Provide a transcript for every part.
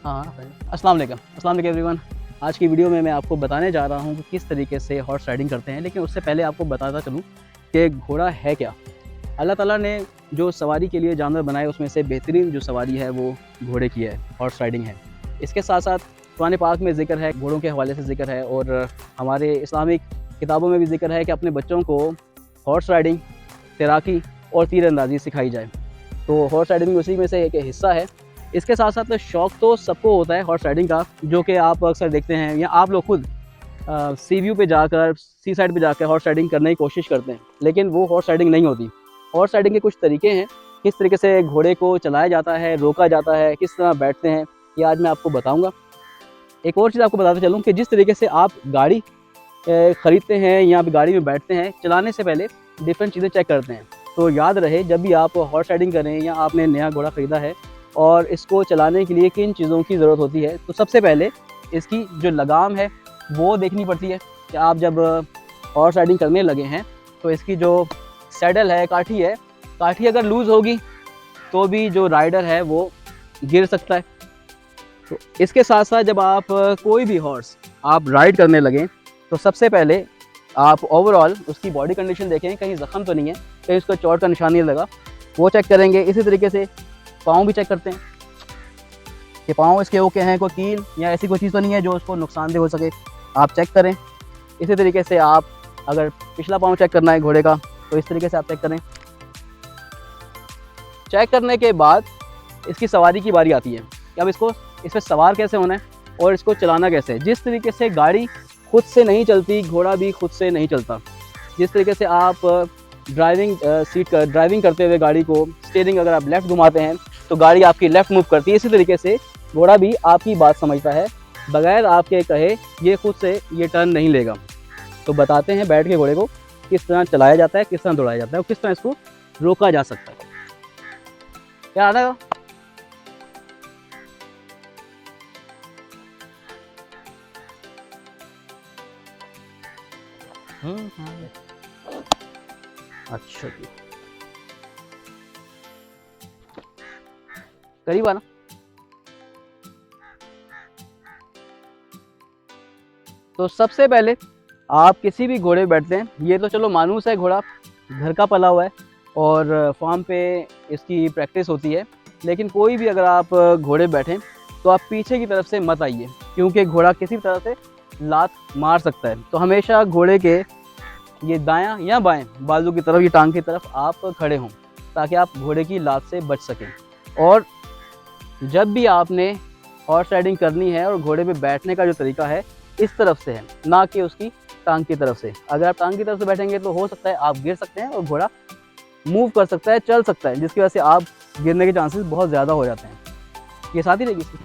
हाँ अस्सलाम वालेकुम एवरीवन। आज की वीडियो में मैं आपको बताने जा रहा हूँ कि किस तरीके से हॉर्स राइडिंग करते हैं, लेकिन उससे पहले आपको बताता चलूँ कि घोड़ा है क्या। अल्लाह ताला ने जो सवारी के लिए जानवर बनाए उसमें से बेहतरीन जो सवारी है वो घोड़े की है, हॉर्स राइडिंग है। इसके साथ साथ कुरान पाक में ज़िक्र है, घोड़ों के हवाले से ज़िक्र है, और हमारे इस्लामिक किताबों में भी ज़िक्र है कि अपने बच्चों को हॉर्स राइडिंग, तैराकी और तीरंदाजी सिखाई जाए। तो हॉर्स राइडिंग उसी में से एक हिस्सा है। इसके साथ साथ शौक़ तो सबको होता है हॉर्स राइडिंग का, जो कि आप अक्सर देखते हैं या आप लोग खुद सी व्यू पे जाकर, सी साइड पे जाकर हॉर्स राइडिंग करने की कोशिश करते हैं, लेकिन वो हॉर्स राइडिंग नहीं होती। हॉर्स राइडिंग के कुछ तरीके हैं, किस तरीके से घोड़े को चलाया जाता है, रोका जाता है, किस तरह बैठते हैं, ये आज मैं आपको बताऊँगा। एक और चीज़ आपको बताते चलूँ कि जिस तरीके से आप गाड़ी ख़रीदते हैं या फिर गाड़ी में बैठते हैं, चलाने से पहले डिफरेंट चीज़ें चेक करते हैं। तो याद रहे, जब भी आप हॉर्स राइडिंग करें या आपने नया घोड़ा ख़रीदा है और इसको चलाने के लिए किन चीज़ों की ज़रूरत होती है, तो सबसे पहले इसकी जो लगाम है वो देखनी पड़ती है कि आप जब हॉर्स राइडिंग करने लगे हैं तो इसकी जो सैडल है, काठी अगर लूज़ होगी तो भी जो राइडर है वो गिर सकता है। तो इसके साथ साथ जब आप कोई भी हॉर्स आप राइड करने लगें तो सबसे पहले आप ओवरऑल उसकी बॉडी कंडीशन देखें, कहीं ज़ख़म तो नहीं है, कहीं उसको चोट का निशान नहीं लगा, वो चेक करेंगे। इसी तरीके से पाँव भी चेक करते हैं कि पाँव इसके ओके हैं, कोई कील या ऐसी कोई चीज़ तो नहीं है जो उसको नुकसानदेह हो सके, आप चेक करें। इसी तरीके से आप अगर पिछला पाँव चेक करना है घोड़े का तो इस तरीके से आप चेक करें। चेक करने के बाद इसकी सवारी की बारी आती है कि अब इसको इस पर सवार कैसे होना है और इसको चलाना कैसे है। जिस तरीके से गाड़ी खुद से नहीं चलती, घोड़ा भी खुद से नहीं चलता। जिस तरीके से आप ड्राइविंग करते हुए गाड़ी को स्टीयरिंग अगर आप लेफ़्ट घुमाते हैं तो गाड़ी आपकी लेफ़्ट मूव करती है, इसी तरीके से घोड़ा भी आपकी बात समझता है, बगैर आपके कहे ये खुद से ये टर्न नहीं लेगा। तो बताते हैं बैठ के घोड़े को किस तरह चलाया जाता है, किस तरह दौड़ाया जाता है और किस तरह इसको रोका जा सकता है। क्या आता है? अच्छा जी, करीब आना। तो सबसे पहले आप किसी भी घोड़े पे बैठते हैं, ये तो चलो मानूस है, घोड़ा घर का पला हुआ है और फार्म पे इसकी प्रैक्टिस होती है, लेकिन कोई भी अगर आप घोड़े बैठें तो आप पीछे की तरफ से मत आइए, क्योंकि घोड़ा किसी भी तरह से लात मार सकता है। तो हमेशा घोड़े के ये दायां या बाएं बाजू की तरफ, ये टांग की तरफ आप खड़े हों ताकि आप घोड़े की लात से बच सकें। और जब भी आपने हॉर्स राइडिंग करनी है और घोड़े पे बैठने का जो तरीका है इस तरफ से है, ना कि उसकी टांग की तरफ से। अगर आप टांग की तरफ से बैठेंगे तो हो सकता है आप गिर सकते हैं और घोड़ा मूव कर सकता है, चल सकता है, जिसकी वजह से आप गिरने के चांसेस बहुत ज़्यादा हो जाते हैं। ये साथ ही रहेगी इसकी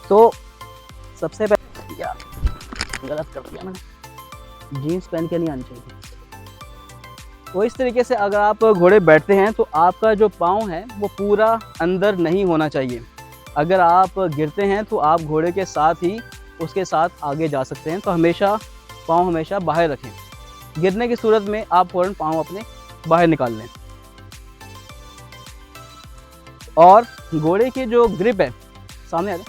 तो सबसे पहले यार गलत कर दिया मैंने, जीन्स पहन के नहीं आनी चाहिए। तो इस तरीके से अगर आप घोड़े बैठते हैं तो आपका जो पाँव है वो पूरा अंदर नहीं होना चाहिए। अगर आप गिरते हैं तो आप घोड़े के साथ ही उसके साथ आगे जा सकते हैं। तो हमेशा पाँव हमेशा बाहर रखें। गिरने की सूरत में आप फ़ौरन पाँव अपने बाहर निकाल लें। और घोड़े की जो ग्रिप है, सामने आ जाए,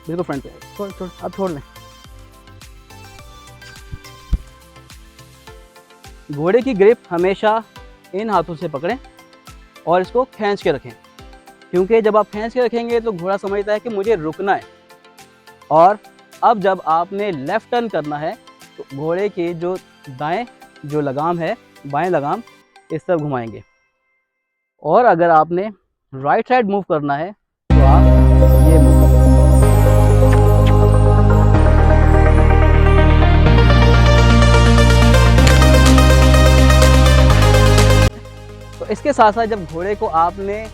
बिल्कुल फ्रंट पे, छोड़ अब छोड़ लें। घोड़े की ग्रिप हमेशा इन हाथों से पकड़ें और इसको खींच के रखें, क्योंकि जब आप खींच के रखेंगे तो घोड़ा समझता है कि मुझे रुकना है। और अब जब आपने लेफ़्ट टर्न करना है तो घोड़े की जो दाएं जो लगाम है, बाएं लगाम इस तरफ घुमाएंगे। और अगर आपने राइट साइड मूव करना है तो आप ये मूव करें। तो इसके साथ साथ जब घोड़े को आपने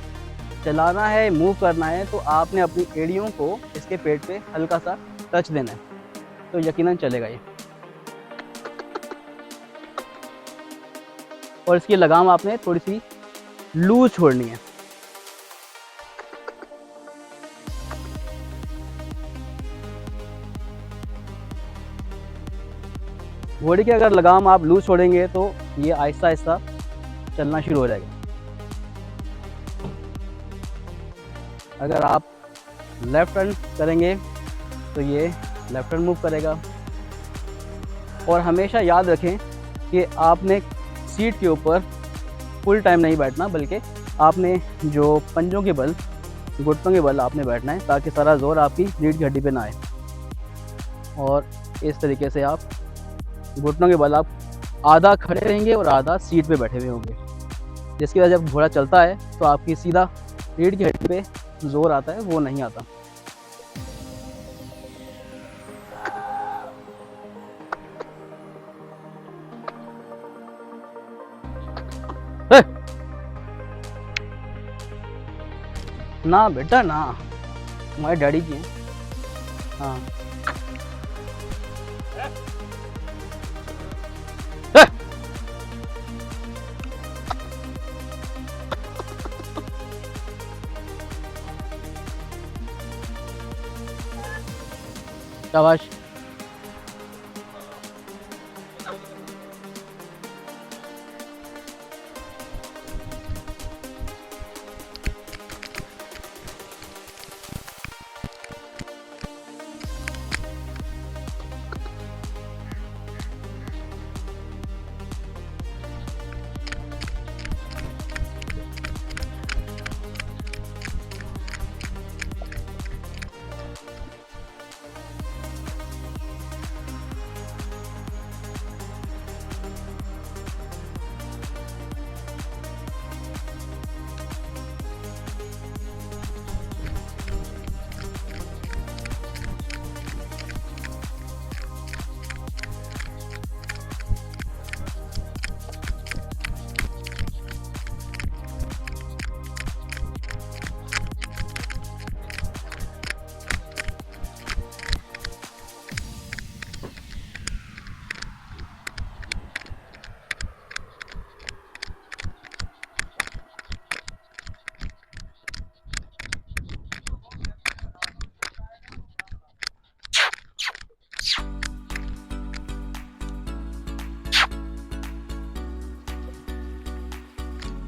चलाना है, मूव करना है, तो आपने अपनी एड़ियों को इसके पेट पे हल्का सा टच देना है, तो यकीनन चलेगा ये। और इसकी लगाम आपने थोड़ी सी लूज छोड़नी है। घोड़े की अगर लगाम आप लूज छोड़ेंगे तो ये आहिस्ता आहिस्ता चलना शुरू हो जाएगा। अगर आप लेफ़्ट टर्न करेंगे तो ये लेफ़्ट टर्न मूव करेगा। और हमेशा याद रखें कि आपने सीट के ऊपर फुल टाइम नहीं बैठना, बल्कि आपने जो पंजों के बल, घुटनों के बल आपने बैठना है, ताकि सारा जोर आपकी रीढ़ की हड्डी पे ना आए। और इस तरीके से आप घुटनों के बल आप आधा खड़े रहेंगे और आधा सीट पे बैठे हुए होंगे, जिसकी वजह से जब घोड़ा चलता है तो आपकी सीधा रीढ़ की हड्डी पे जोर आता है, वो नहीं आता। ना बेटा ना, हमारे डैडी जी हैं। हाँ शाबाश।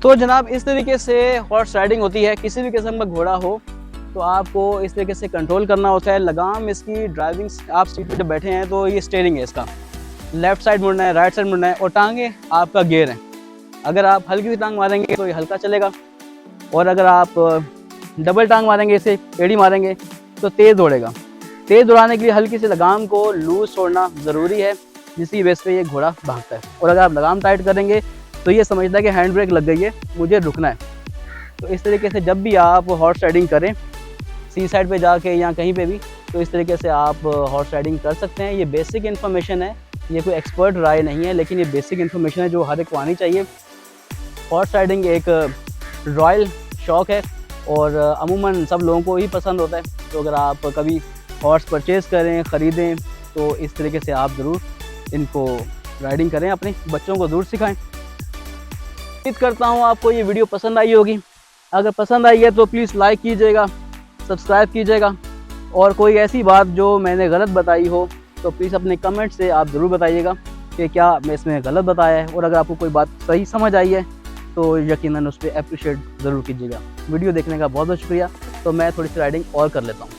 तो जनाब इस तरीके से हॉर्स राइडिंग होती है। किसी भी किस्म का घोड़ा हो तो आपको इस तरीके से कंट्रोल करना होता है। लगाम इसकी ड्राइविंग, आप सीट पे बैठे हैं तो ये स्टीयरिंग है इसका, लेफ्ट साइड मुड़ना है, राइट साइड मुड़ना है, और टांगे आपका गियर है। अगर आप हल्की सी टांग मारेंगे तो ये हल्का चलेगा, और अगर आप डबल टांग मारेंगे, इसे एड़ी मारेंगे, तो तेज़ दौड़ेगा। तेज़ दौड़ाने के लिए हल्की से लगाम को लूज छोड़ना ज़रूरी है, जिसकी बेस पे ये घोड़ा भागता है। और अगर आप लगाम टाइट करेंगे तो ये समझता है कि हैंड ब्रेक लग गई है, मुझे रुकना है। तो इस तरीके से जब भी आप हॉर्स राइडिंग करें, सी साइड पे जाके या कहीं पे भी, तो इस तरीके से आप हॉर्स राइडिंग कर सकते हैं। ये बेसिक इन्फॉर्मेशन है, ये कोई एक्सपर्ट राय नहीं है, लेकिन ये बेसिक इन्फॉर्मेशन है जो हर एक को आनी चाहिए। हॉर्स राइडिंग एक रॉयल शौक़ है और अमूमन सब लोगों को ही पसंद होता है। तो अगर आप कभी हॉर्स परचेज़ करें, ख़रीदें, तो इस तरीके से आप ज़रूर इनको राइडिंग करें, अपने बच्चों को ज़रूर सिखाएं। उम्मीद करता हूँ आपको ये वीडियो पसंद आई होगी। अगर पसंद आई है तो प्लीज़ लाइक कीजिएगा, सब्सक्राइब कीजिएगा, और कोई ऐसी बात जो मैंने गलत बताई हो तो प्लीज़ अपने कमेंट से आप ज़रूर बताइएगा कि क्या मैं इसमें गलत बताया है। और अगर आपको कोई बात सही समझ आई है तो यकीनन उस पर अप्रिशिएट ज़रूर कीजिएगा। वीडियो देखने का बहुत बहुत शुक्रिया। तो मैं थोड़ी सी राइडिंग और कर लेता हूँ।